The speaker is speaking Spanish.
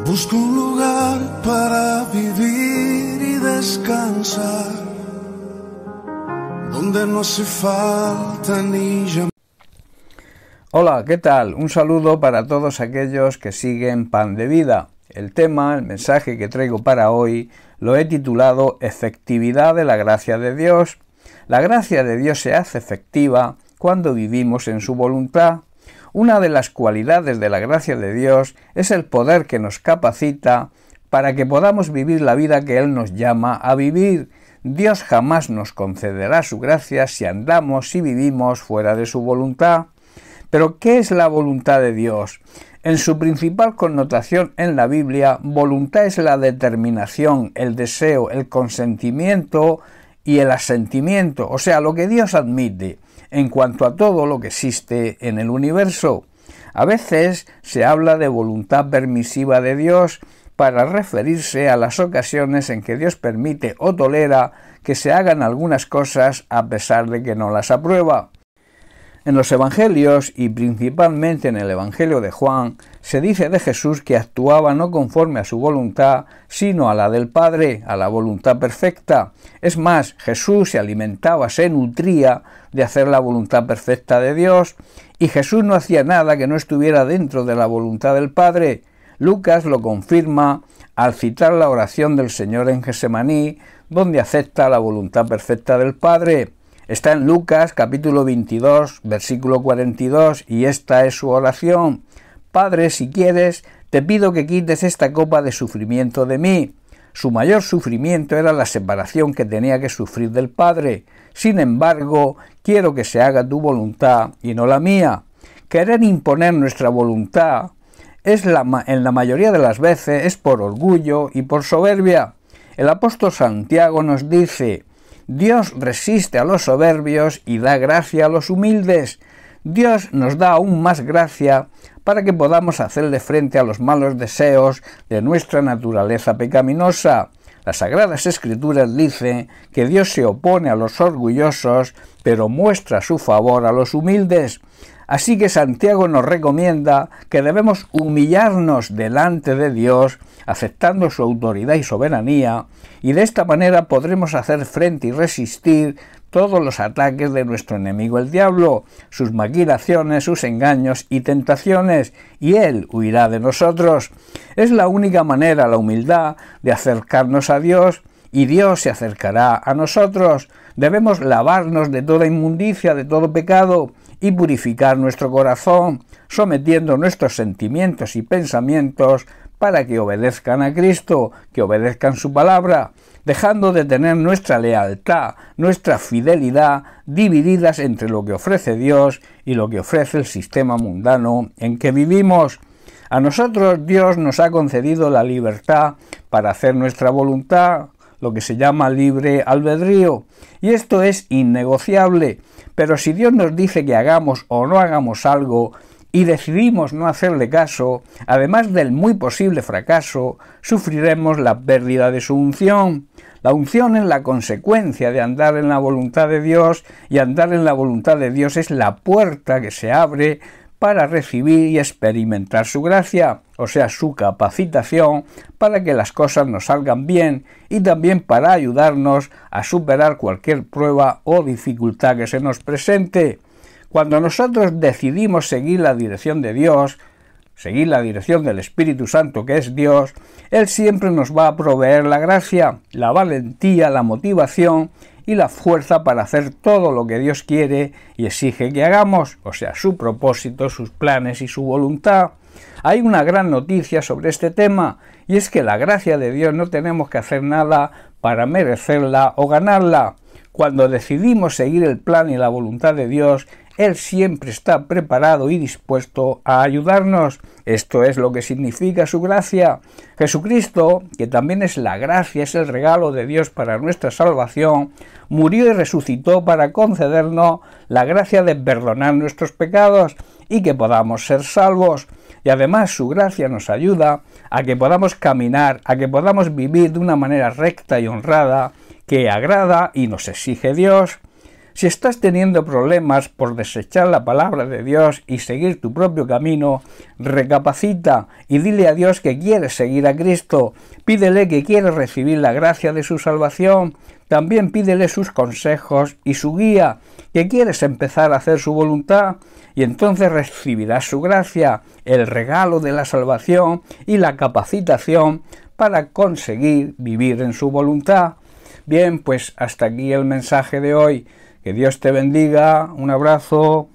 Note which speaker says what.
Speaker 1: Busco un lugar para vivir y descansar, donde no hace falta ni llamar.
Speaker 2: Hola, ¿qué tal? Un saludo para todos aquellos que siguen Pan de Vida. El mensaje que traigo para hoy, lo he titulado Efectividad de la gracia de Dios. La gracia de Dios se hace efectiva cuando vivimos en su voluntad. Una de las cualidades de la gracia de Dios es el poder que nos capacita para que podamos vivir la vida que Él nos llama a vivir. Dios jamás nos concederá su gracia si andamos y vivimos fuera de su voluntad. Pero, ¿qué es la voluntad de Dios? En su principal connotación en la Biblia, voluntad es la determinación, el deseo, el consentimiento y el asentimiento, o sea, lo que Dios admite en cuanto a todo lo que existe en el universo. A veces se habla de voluntad permisiva de Dios para referirse a las ocasiones en que Dios permite o tolera que se hagan algunas cosas a pesar de que no las aprueba. En los evangelios, y principalmente en el Evangelio de Juan, se dice de Jesús que actuaba no conforme a su voluntad, sino a la del Padre, a la voluntad perfecta. Es más, Jesús se alimentaba, se nutría de hacer la voluntad perfecta de Dios, y Jesús no hacía nada que no estuviera dentro de la voluntad del Padre. Lucas lo confirma al citar la oración del Señor en Getsemaní, donde acepta la voluntad perfecta del Padre. Está en Lucas capítulo 22, versículo 42, y esta es su oración. Padre, si quieres, te pido que quites esta copa de sufrimiento de mí. Su mayor sufrimiento era la separación que tenía que sufrir del Padre. Sin embargo, quiero que se haga tu voluntad y no la mía. Querer imponer nuestra voluntad en la mayoría de las veces es por orgullo y por soberbia. El apóstol Santiago nos dice: Dios resiste a los soberbios y da gracia a los humildes. Dios nos da aún más gracia para que podamos hacerle frente a los malos deseos de nuestra naturaleza pecaminosa. Las Sagradas Escrituras dicen que Dios se opone a los orgullosos, pero muestra su favor a los humildes. Así que Santiago nos recomienda que debemos humillarnos delante de Dios, aceptando su autoridad y soberanía, y de esta manera podremos hacer frente y resistir todos los ataques de nuestro enemigo el diablo, sus maquinaciones, sus engaños y tentaciones, y él huirá de nosotros. Es la única manera, la humildad, de acercarnos a Dios, y Dios se acercará a nosotros. Debemos lavarnos de toda inmundicia, de todo pecado, y purificar nuestro corazón, sometiendo nuestros sentimientos y pensamientos para que obedezcan a Cristo, que obedezcan su palabra, dejando de tener nuestra lealtad, nuestra fidelidad divididas entre lo que ofrece Dios y lo que ofrece el sistema mundano en que vivimos. A nosotros Dios nos ha concedido la libertad para hacer nuestra voluntad, lo que se llama libre albedrío, y esto es innegociable. Pero si Dios nos dice que hagamos o no hagamos algo y decidimos no hacerle caso, además del muy posible fracaso, sufriremos la pérdida de su unción. La unción es la consecuencia de andar en la voluntad de Dios, y andar en la voluntad de Dios es la puerta que se abre para recibir y experimentar su gracia, o sea, su capacitación para que las cosas nos salgan bien y también para ayudarnos a superar cualquier prueba o dificultad que se nos presente. Cuando nosotros decidimos seguir la dirección de Dios, seguir la dirección del Espíritu Santo, que es Dios, Él siempre nos va a proveer la gracia, la valentía, la motivación y la fuerza para hacer todo lo que Dios quiere y exige que hagamos, o sea, su propósito, sus planes y su voluntad. Hay una gran noticia sobre este tema, y es que la gracia de Dios no tenemos que hacer nada para merecerla o ganarla. Cuando decidimos seguir el plan y la voluntad de Dios, Él siempre está preparado y dispuesto a ayudarnos. Esto es lo que significa su gracia. Jesucristo, que también es la gracia, es el regalo de Dios para nuestra salvación, murió y resucitó para concedernos la gracia de perdonar nuestros pecados y que podamos ser salvos. Y además su gracia nos ayuda a que podamos caminar, a que podamos vivir de una manera recta y honrada que agrada y nos exige Dios. Si estás teniendo problemas por desechar la palabra de Dios y seguir tu propio camino, recapacita y dile a Dios que quieres seguir a Cristo. Pídele que quieres recibir la gracia de su salvación. También pídele sus consejos y su guía, que quieres empezar a hacer su voluntad, y entonces recibirás su gracia, el regalo de la salvación y la capacitación para conseguir vivir en su voluntad. Bien, pues hasta aquí el mensaje de hoy. Que Dios te bendiga. Un abrazo.